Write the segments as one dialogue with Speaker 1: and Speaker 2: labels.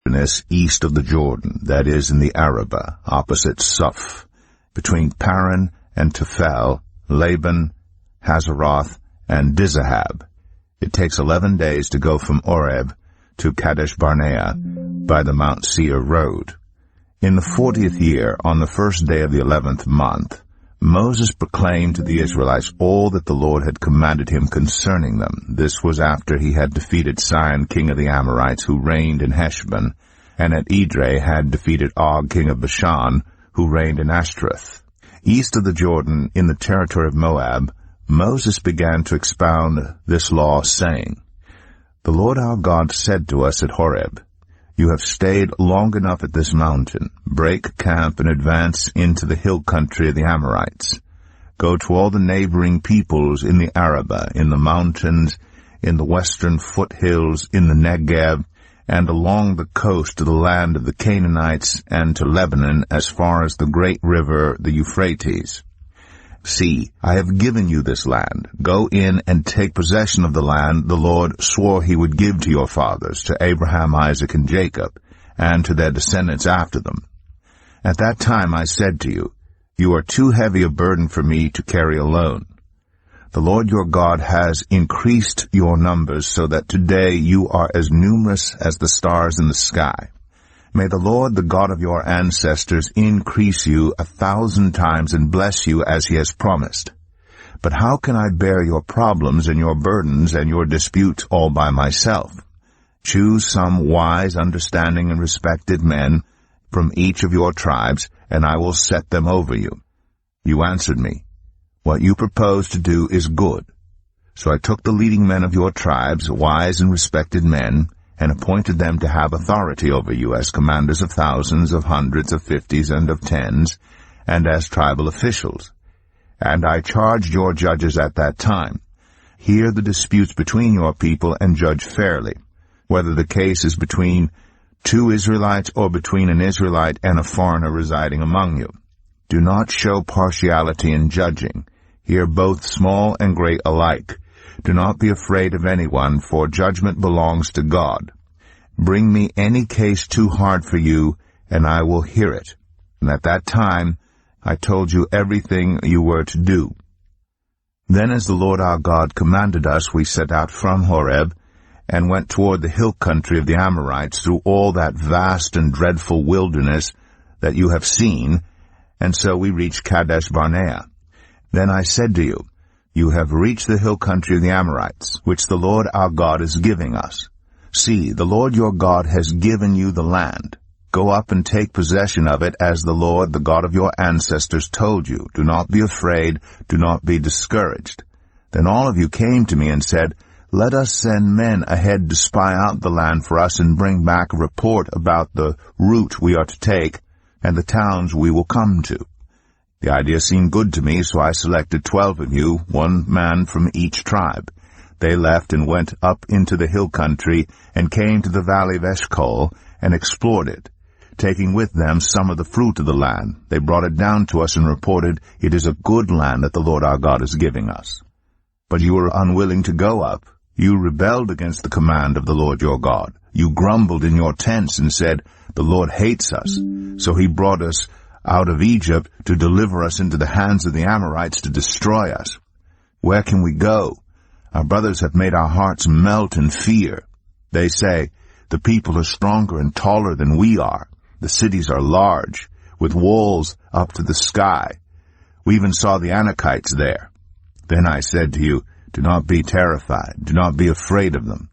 Speaker 1: wilderness east of the Jordan, that is, in the Arabah, opposite Suph, between Paran and Tephel, Laban, Hazeroth, and Dizahab. It takes 11 days to go from Oreb to Kadesh Barnea by the Mount Seir road. In the 40th year, on the first day of the 11th month, Moses proclaimed to the Israelites all that the Lord had commanded him concerning them. This was after he had defeated Sihon, king of the Amorites, who reigned in Heshbon, and at Edrei had defeated Og, king of Bashan, who reigned in Ashtaroth. East of the Jordan, in the territory of Moab, Moses began to expound this law, saying, "The Lord our God said to us at Horeb, You have stayed long enough at this mountain. Break camp and advance into the hill country of the Amorites. Go to all the neighboring peoples in the Arabah, in the mountains, in the western foothills, in the Negev, and along the coast to the land of the Canaanites, and to Lebanon as far as the great river, the Euphrates. See, I have given you this land. Go in and take possession of the land the Lord swore he would give to your fathers, to Abraham, Isaac, and Jacob, and to their descendants after them. At that time I said to you, You are too heavy a burden for me to carry alone. The Lord your God has increased your numbers so that today you are as numerous as the stars in the sky. May the Lord, the God of your ancestors, increase you 1,000 times and bless you as he has promised. But how can I bear your problems and your burdens and your disputes all by myself? Choose some wise, understanding, and respected men from each of your tribes, and I will set them over you." You answered me, "What you propose to do is good." So I took the leading men of your tribes, wise and respected men, and appointed them to have authority over you as commanders of thousands, of hundreds, of fifties, and of tens, and as tribal officials. And I charged your judges at that time, Hear the disputes between your people and judge fairly, whether the case is between two Israelites or between an Israelite and a foreigner residing among you. Do not show partiality in judging. Hear both small and great alike. Do not be afraid of anyone, for judgment belongs to God. Bring me any case too hard for you, and I will hear it. And at that time I told you everything you were to do. Then as the Lord our God commanded us, we set out from Horeb, and went toward the hill country of the Amorites through all that vast and dreadful wilderness that you have seen, and so we reached Kadesh Barnea. Then I said to you, You have reached the hill country of the Amorites, which the Lord our God is giving us. See, the Lord your God has given you the land. Go up and take possession of it as the Lord, the God of your ancestors, told you. Do not be afraid, do not be discouraged. Then all of you came to me and said, Let us send men ahead to spy out the land for us and bring back a report about the route we are to take and the towns we will come to. The idea seemed good to me, so I selected 12 of you, one man from each tribe. They left and went up into the hill country and came to the valley of Eshcol and explored it. Taking with them some of the fruit of the land, they brought it down to us and reported, It is a good land that the Lord our God is giving us. But you were unwilling to go up. You rebelled against the command of the Lord your God. You grumbled in your tents and said, The Lord hates us. So he brought us out of Egypt to deliver us into the hands of the Amorites to destroy us. Where can we go? Our brothers have made our hearts melt in fear. They say, The people are stronger and taller than we are. The cities are large, with walls up to the sky. We even saw the Anakites there. Then I said to you, Do not be terrified. Do not be afraid of them.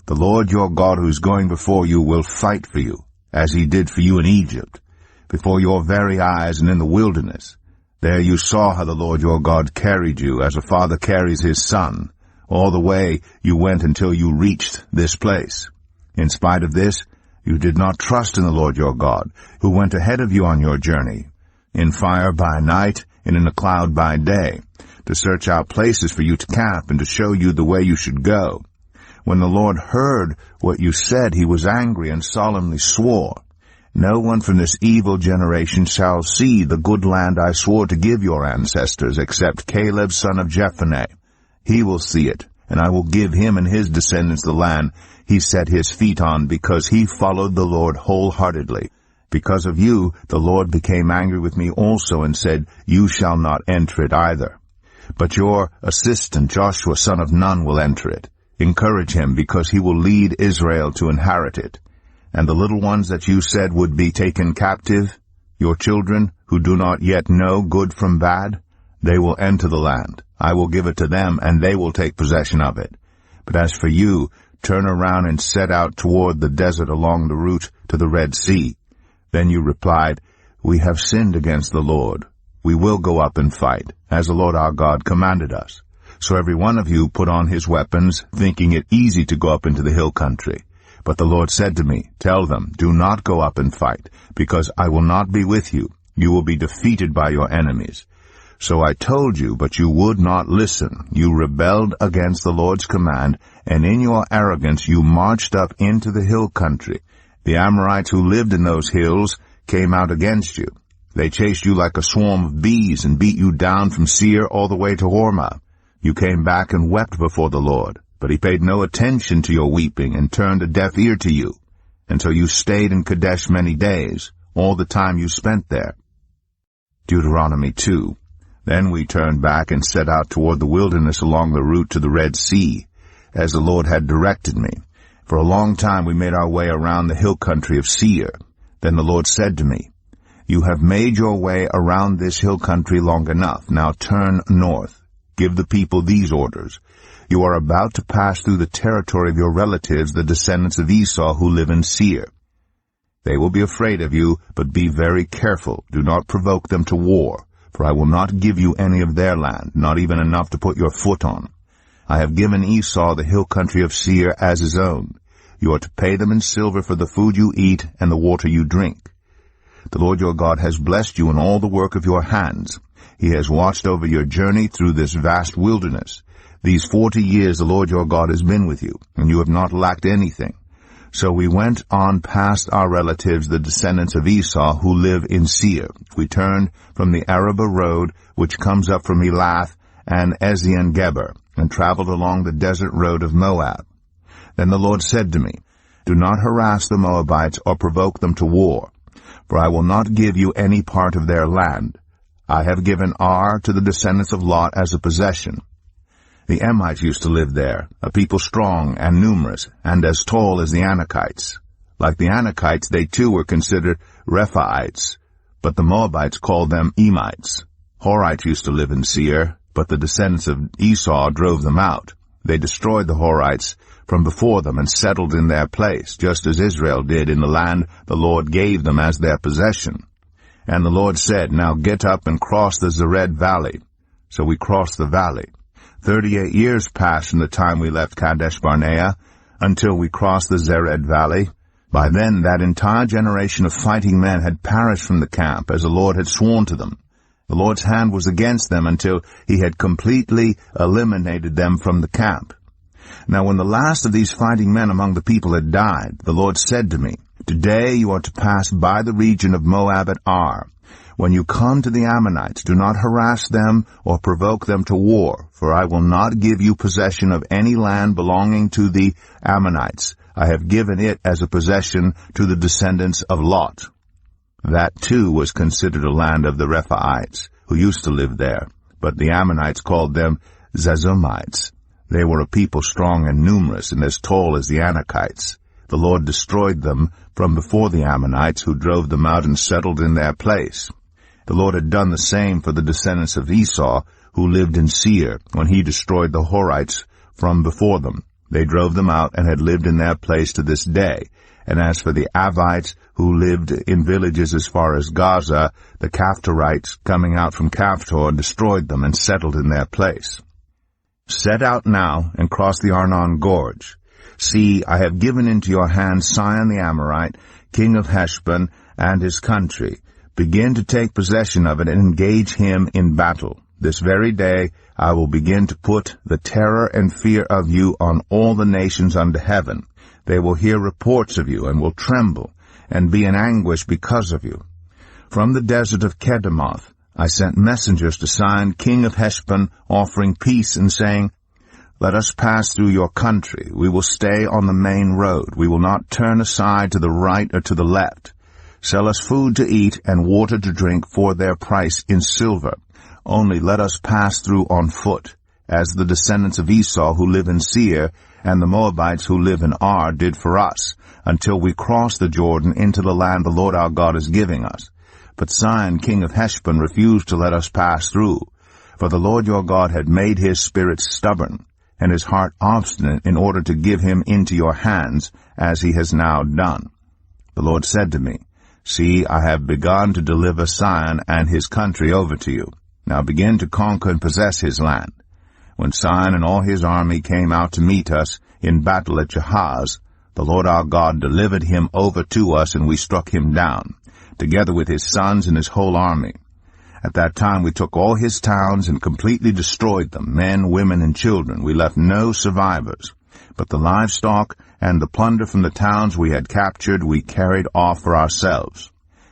Speaker 1: The Lord your God who is going before you will fight for you, as he did for you in Egypt, before your very eyes and in the wilderness. There you saw how the Lord your God carried you, as a father carries his son. All the way you went until you reached this place. In spite of this, you did not trust in the Lord your God, who went ahead of you on your journey, in fire by night and in a cloud by day, to search out places for you to camp and to show you the way you should go. When the Lord heard what you said, he was angry and solemnly swore, No one from this evil generation shall see the good land I swore to give your ancestors, except Caleb son of Jephunneh. He will see it, and I will give him and his descendants the land he set his feet on, because he followed the Lord wholeheartedly. Because of you, the Lord became angry with me also, and said, You shall not enter it either. But your assistant Joshua son of Nun will enter it. Encourage him, because he will lead Israel to inherit it. And the little ones that you said would be taken captive, your children, who do not yet know good from bad, they will enter the land. I will give it to them, and they will take possession of it. But as for you, turn around and set out toward the desert along the route to the Red Sea. Then you replied, We have sinned against the Lord. We will go up and fight, as the Lord our God commanded us. So every one of you put on his weapons, thinking it easy to go up into the hill country. But the Lord said to me, Tell them, do not go up and fight, because I will not be with you. You will be defeated by your enemies. So I told you, but you would not listen. You rebelled against the Lord's command, and in your arrogance you marched up into the hill country. The Amorites who lived in those hills came out against you. They chased you like a swarm of bees and beat you down from Seir all the way to Hormah. You came back and wept before the Lord, but he paid no attention to your weeping and turned a deaf ear to you. And so you stayed in Kadesh many days, all the time you spent there. Deuteronomy 2. Then we turned back and set out toward the wilderness along the route to the Red Sea, as the Lord had directed me. For a long time we made our way around the hill country of Seir. Then the Lord said to me, You have made your way around this hill country long enough. Now turn north. Give the people these orders. You are about to pass through the territory of your relatives, the descendants of Esau, who live in Seir. They will be afraid of you, but be very careful. Do not provoke them to war, for I will not give you any of their land, not even enough to put your foot on. I have given Esau the hill country of Seir as his own. You are to pay them in silver for the food you eat and the water you drink. The Lord your God has blessed you in all the work of your hands. He has watched over your journey through this vast wilderness. These 40 years the Lord your God has been with you, and you have not lacked anything. So we went on past our relatives, the descendants of Esau, who live in Seir. We turned from the Arabah road, which comes up from Elath and Ezion-Geber, and traveled along the desert road of Moab. Then the Lord said to me, Do not harass the Moabites or provoke them to war, for I will not give you any part of their land. I have given Ar to the descendants of Lot as a possession. The Emites used to live there, a people strong and numerous, and as tall as the Anakites. Like the Anakites, they too were considered Rephaites, but the Moabites called them Emites. Horites used to live in Seir, but the descendants of Esau drove them out. They destroyed the Horites from before them and settled in their place, just as Israel did in the land the Lord gave them as their possession. And the Lord said, Now get up and cross the Zered valley. So we crossed the valley. 38 years passed from the time we left Kadesh Barnea until we crossed the Zered valley. By then that entire generation of fighting men had perished from the camp, as the Lord had sworn to them. The Lord's hand was against them until he had completely eliminated them from the camp. Now when the last of these fighting men among the people had died, the Lord said to me, Today you are to pass by the region of Moab at Ar. When you come to the Ammonites, do not harass them or provoke them to war, for I will not give you possession of any land belonging to the Ammonites. I have given it as a possession to the descendants of Lot. That too was considered a land of the Rephaites, who used to live there, but the Ammonites called them Zazumites. They were a people strong and numerous and as tall as the Anakites. The Lord destroyed them from before the Ammonites, who drove them out and settled in their place. The Lord had done the same for the descendants of Esau, who lived in Seir, when he destroyed the Horites from before them. They drove them out and had lived in their place to this day. And as for the Avites, who lived in villages as far as Gaza, the Caphtorites coming out from Caphtor destroyed them and settled in their place. Set out now and cross the Arnon Gorge. See, I have given into your hand Sihon the Amorite, king of Heshbon, and his country. Begin to take possession of it and engage him in battle. This very day I will begin to put the terror and fear of you on all the nations under heaven. They will hear reports of you and will tremble and be in anguish because of you. From the desert of Kedemoth I sent messengers to Sihon, king of Heshbon, offering peace and saying, Let us pass through your country. We will stay on the main road. We will not turn aside to the right or to the left. Sell us food to eat and water to drink for their price in silver. Only let us pass through on foot, as the descendants of Esau who live in Seir and the Moabites who live in Ar did for us, until we cross the Jordan into the land the Lord our God is giving us. But Sihon, king of Heshbon, refused to let us pass through, for the Lord your God had made his spirit stubborn, and his heart obstinate, in order to give him into your hands, as he has now done. The Lord said to me, See, I have begun to deliver Sihon and his country over to you. Now begin to conquer and possess his land. When Sihon and all his army came out to meet us in battle at Jahaz, the Lord our God delivered him over to us, and we struck him down, together with his sons and his whole army. At that time we took all his towns and completely destroyed them, men, women, and children. We left no survivors. But the livestock and the plunder from the towns we had captured we carried off for ourselves.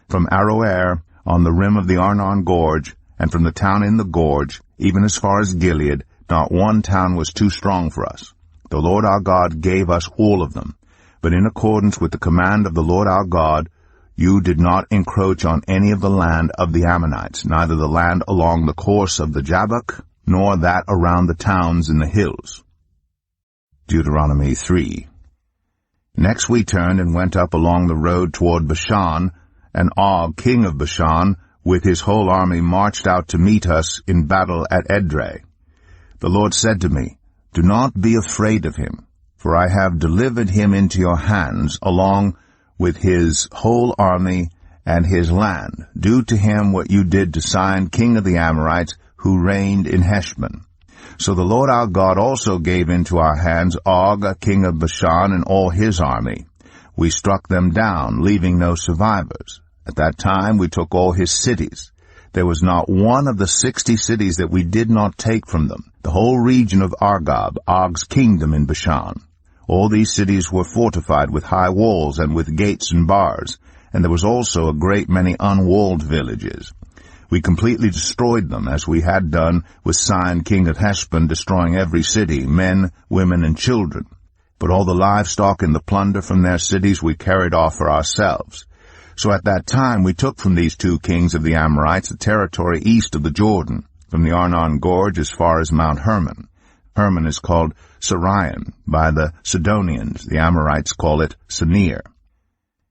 Speaker 1: From Aroer on the rim of the Arnon Gorge, and from the town in the gorge, even as far as Gilead, not one town was too strong for us. The Lord our God gave us all of them. But in accordance with the command of the Lord our God, you did not encroach on any of the land of the Ammonites, neither the land along the course of the Jabbok, nor that around the towns in the hills. Deuteronomy 3. Next we turned and went up along the road toward Bashan, and Og, king of Bashan, with his whole army marched out to meet us in battle at Edrei. The Lord said to me, Do not be afraid of him, for I have delivered him into your hands, along with his whole army and his land. Do to him what you did to Sihon, king of the Amorites, who reigned in Heshbon. So the Lord our God also gave into our hands Og, king of Bashan, and all his army. We struck them down, leaving no survivors. At that time we took all his cities. There was not one of the 60 cities that we did not take from them, the whole region of Argob, Og's kingdom in Bashan. All these cities were fortified with high walls and with gates and bars, and there was also a great many unwalled villages. We completely destroyed them, as we had done with Sihon, king of Heshbon, destroying every city, men, women, and children. But all the livestock and the plunder from their cities we carried off for ourselves. So at that time we took from these two kings of the Amorites the territory east of the Jordan, from the Arnon Gorge as far as Mount Hermon. Hermon is called Sirion by the Sidonians. The Amorites call it Senir.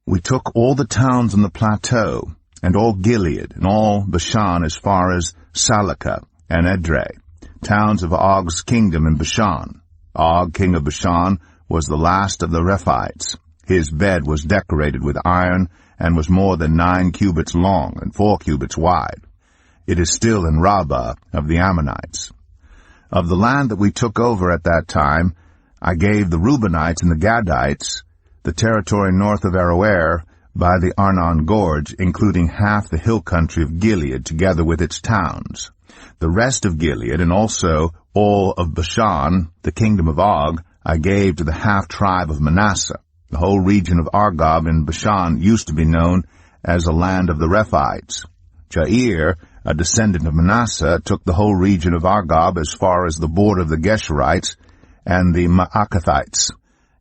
Speaker 1: We took all the towns on the plateau, and all Gilead, and all Bashan as far as Salakah and Edrei, towns of Og's kingdom in Bashan. Og, king of Bashan, was the last of the Rephaites. His bed was decorated with iron, and was more than 9 cubits long and 4 cubits wide. It is still in Rabbah of the Ammonites. Of the land that we took over at that time, I gave the Reubenites and the Gadites the territory north of Aroer by the Arnon Gorge, including half the hill country of Gilead, together with its towns. The rest of Gilead, and also all of Bashan, the kingdom of Og, I gave to the half-tribe of Manasseh. The whole region of Argob in Bashan used to be known as the land of the Rephaites. Jair, a descendant of Manasseh, took the whole region of Argob as far as the border of the Geshurites and the Maacathites.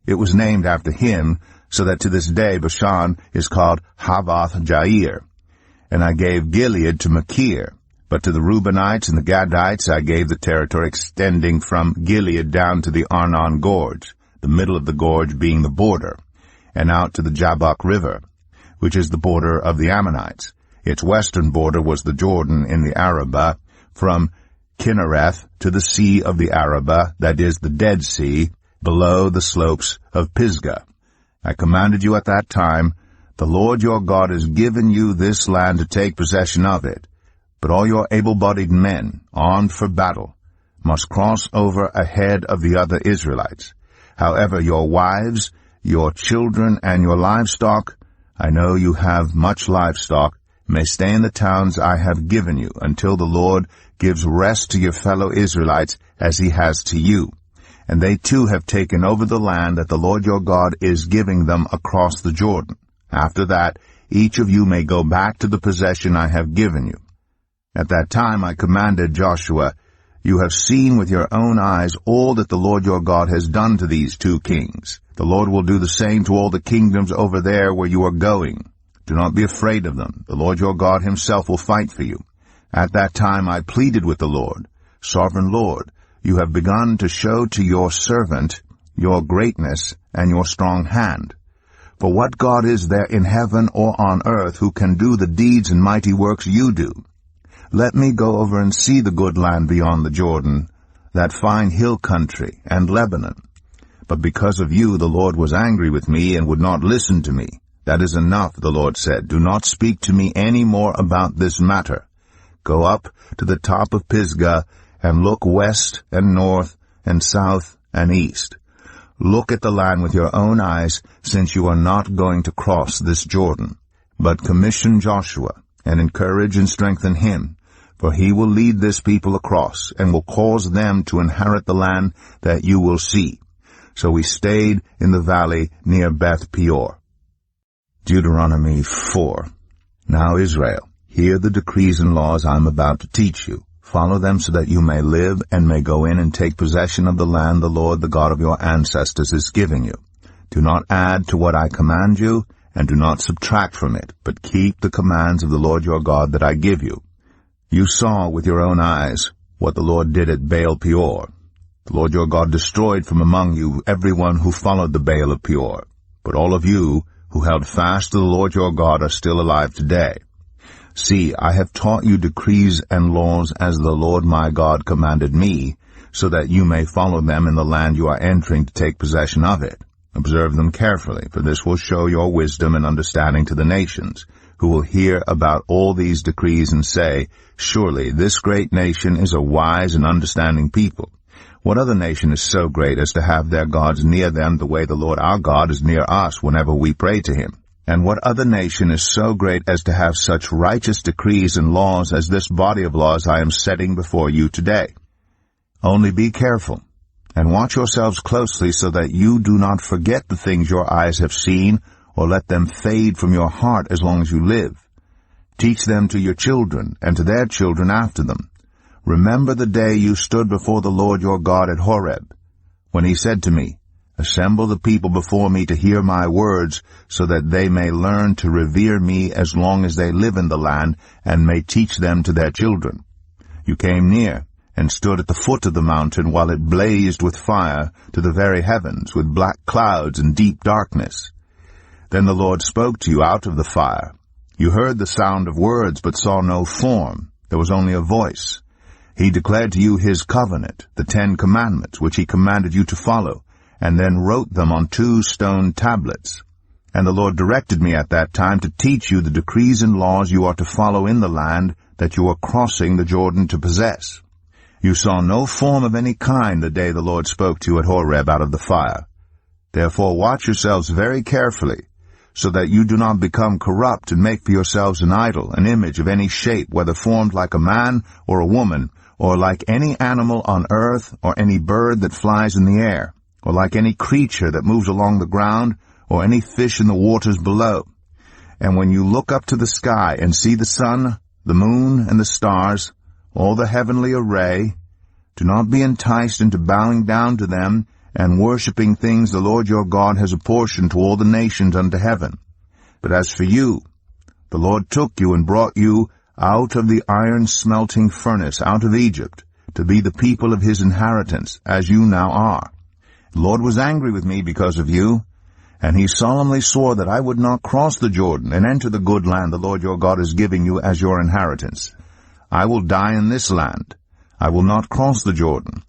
Speaker 1: It was named after him, so that to this day Bashan is called Havoth Jair. And I gave Gilead to Machir, but to the Reubenites and the Gadites I gave the territory extending from Gilead down to the Arnon Gorge, the middle of the gorge being the border, and out to the Jabbok River, which is the border of the Ammonites. Its western border was the Jordan in the Arabah, from Kinnereth to the sea of the Arabah, that is, the Dead Sea, below the slopes of Pisgah. I commanded you at that time, The Lord your God has given you this land to take possession of it, but all your able-bodied men, armed for battle, must cross over ahead of the other Israelites. However, your wives, your children, and your livestock, I know you have much livestock, may stay in the towns I have given you, until the Lord gives rest to your fellow Israelites as he has to you. And they too have taken over the land that the Lord your God is giving them across the Jordan. After that, each of you may go back to the possession I have given you. At that time I commanded Joshua, You have seen with your own eyes all that the Lord your God has done to these 2 kings. The Lord will do the same to all the kingdoms over there where you are going. Do not be afraid of them. The Lord your God himself will fight for you. At that time I pleaded with the Lord, Sovereign Lord, you have begun to show to your servant your greatness and your strong hand. For what God is there in heaven or on earth who can do the deeds and mighty works you do? Let me go over and see the good land beyond the Jordan, that fine hill country, and Lebanon. But because of you the Lord was angry with me and would not listen to me. That is enough, the Lord said. Do not speak to me any more about this matter. Go up to the top of Pisgah and look west and north and south and east. Look at the land with your own eyes, since you are not going to cross this Jordan. But commission Joshua, and encourage and strengthen him, for he will lead this people across, and will cause them to inherit the land that you will see. So we stayed in the valley near Beth Peor. Deuteronomy 4. Now Israel, hear the decrees and laws I am about to teach you. Follow them so that you may live and may go in and take possession of the land the Lord, the God of your ancestors, is giving you. Do not add to what I command you, and do not subtract from it, but keep the commands of the Lord your God that I give you. You saw with your own eyes what the Lord did at Baal Peor. The Lord your God destroyed from among you everyone who followed the Baal of Peor. But all of you who held fast to the Lord your God are still alive today. See, I have taught you decrees and laws as the Lord my God commanded me, so that you may follow them in the land you are entering to take possession of it. Observe them carefully, for this will show your wisdom and understanding to the nations, who will hear about all these decrees and say, Surely this great nation is a wise and understanding people. What other nation is so great as to have their gods near them the way the Lord our God is near us whenever we pray to him? And what other nation is so great as to have such righteous decrees and laws as this body of laws I am setting before you today? Only be careful, and watch yourselves closely so that you do not forget the things your eyes have seen, or let them fade from your heart as long as you live. Teach them to your children, and to their children after them. Remember the day you stood before the Lord your God at Horeb, when he said to me, Assemble the people before me to hear my words, so that they may learn to revere me as long as they live in the land, and may teach them to their children. You came near, and stood at the foot of the mountain while it blazed with fire to the very heavens, with black clouds and deep darkness. Then the Lord spoke to you out of the fire. You heard the sound of words, but saw no form. There was only a voice. He declared to you his covenant, the 10 Commandments, which he commanded you to follow, and then wrote them on 2 stone tablets. And the Lord directed me at that time to teach you the decrees and laws you are to follow in the land that you are crossing the Jordan to possess. You saw no form of any kind the day the Lord spoke to you at Horeb out of the fire. Therefore watch yourselves very carefully, so that you do not become corrupt and make for yourselves an idol, an image of any shape, whether formed like a man or a woman, or like any animal on earth, or any bird that flies in the air, or like any creature that moves along the ground, or any fish in the waters below. And when you look up to the sky and see the sun, the moon, and the stars, all the heavenly array, do not be enticed into bowing down to them and worshipping things the Lord your God has apportioned to all the nations under heaven. But as for you, the Lord took you and brought you out of the iron-smelting furnace, out of Egypt, to be the people of his inheritance, as you now are. The Lord was angry with me because of you, and he solemnly swore that I would not cross the Jordan and enter the good land the Lord your God is giving you as your inheritance. I will die in this land. I will not cross the Jordan.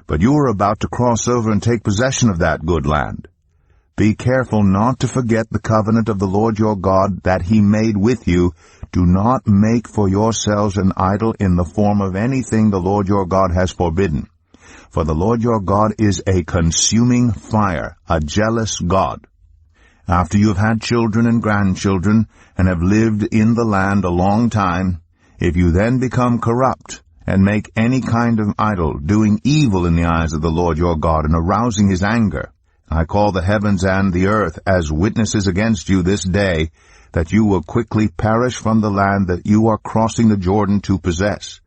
Speaker 1: But you are about to cross over and take possession of that good land. Be careful not to forget the covenant of the Lord your God that he made with you. Do not make for yourselves an idol in the form of anything the Lord your God has forbidden. For the Lord your God is a consuming fire, a jealous God. After you have had children and grandchildren, and have lived in the land a long time, if you then become corrupt, and make any kind of idol, doing evil in the eyes of the Lord your God, and arousing his anger, I call the heavens and the earth as witnesses against you this day, that you will quickly perish from the land that you are crossing the Jordan to possess.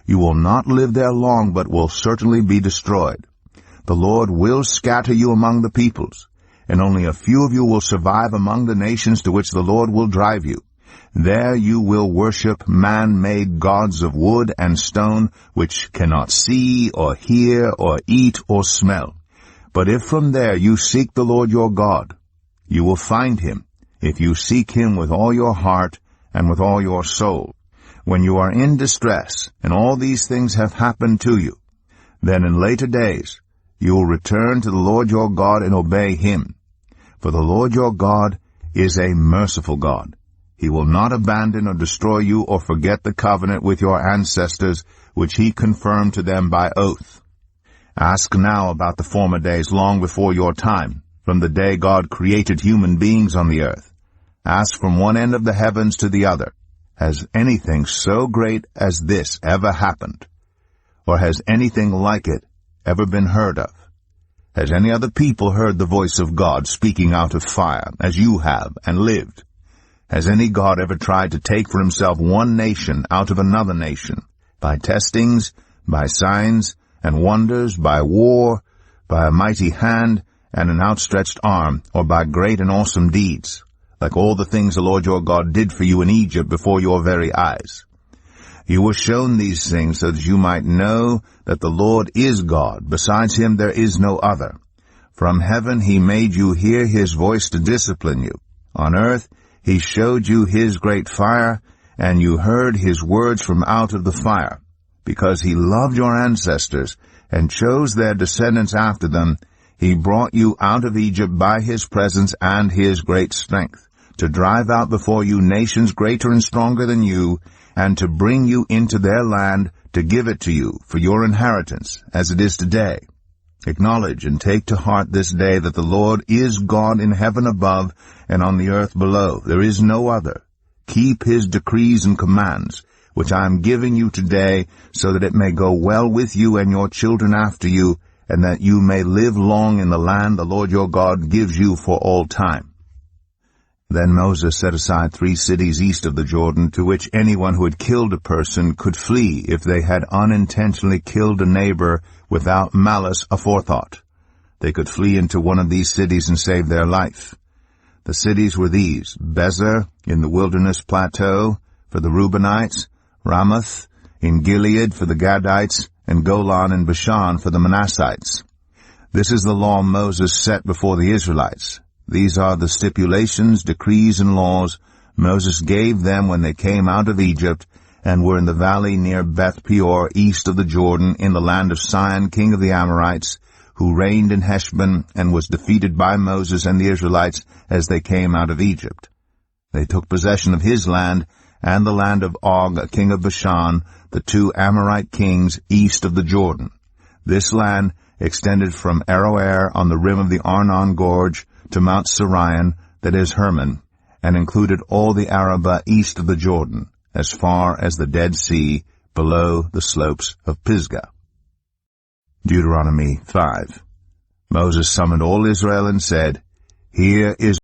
Speaker 1: You will not live there long, but will certainly be destroyed. The Lord will scatter you among the peoples, and only a few of you will survive among the nations to which the Lord will drive you. There you will worship man-made gods of wood and stone, which cannot see or hear or eat or smell. But if from there you seek the Lord your God, you will find him, if you seek him with all your heart and with all your soul. When you are in distress, and all these things have happened to you, then in later days you will return to the Lord your God and obey him. For the Lord your God is a merciful God. He will not abandon or destroy you or forget the covenant with your ancestors, which he confirmed to them by oath. Ask now about the former days long before your time, from the day God created human beings on the earth. Ask from one end of the heavens to the other, has anything so great as this ever happened? Or has anything like it ever been heard of? Has any other people heard the voice of God speaking out of fire, as you have, and lived? Has any God ever tried to take for himself one nation out of another nation, by testings, by signs and wonders, by war, by a mighty hand and an outstretched arm, or by great and awesome deeds, like all the things the Lord your God did for you in Egypt before your very eyes? You were shown these things so that you might know that the Lord is God. Besides him there is no other. From heaven he made you hear his voice to discipline you. On earth he showed you his great fire, and you heard his words from out of the fire. Because he loved your ancestors, and chose their descendants after them, he brought you out of Egypt by his presence and his great strength, to drive out before you nations greater and stronger than you, and to bring you into their land, to give it to you for your inheritance, as it is today. Acknowledge and take to heart this day that the Lord is God in heaven above and on the earth below. There is no other. Keep his decrees and commands, which I am giving you today, so that it may go well with you and your children after you, and that you may live long in the land the Lord your God gives you for all time. Then Moses set aside 3 cities east of the Jordan, to which anyone who had killed a person could flee if they had unintentionally killed a neighbor without malice aforethought. They could flee into one of these cities and save their life. The cities were these: Bezer in the wilderness plateau for the Reubenites, Ramoth in Gilead for the Gadites, and Golan in Bashan for the Manassites. This is the law Moses set before the Israelites. These are the stipulations, decrees, and laws Moses gave them when they came out of Egypt and were in the valley near Beth Peor, east of the Jordan, in the land of Sihon, king of the Amorites, who reigned in Heshbon and was defeated by Moses and the Israelites as they came out of Egypt. They took possession of his land and the land of Og, king of Bashan, the 2 Amorite kings east of the Jordan. This land extended from Aroer on the rim of the Arnon Gorge to Mount Sirion, that is Hermon, and included all the Arabah east of the Jordan, as far as the Dead Sea, below the slopes of Pisgah. Deuteronomy 5. Moses summoned all Israel and said, "Here is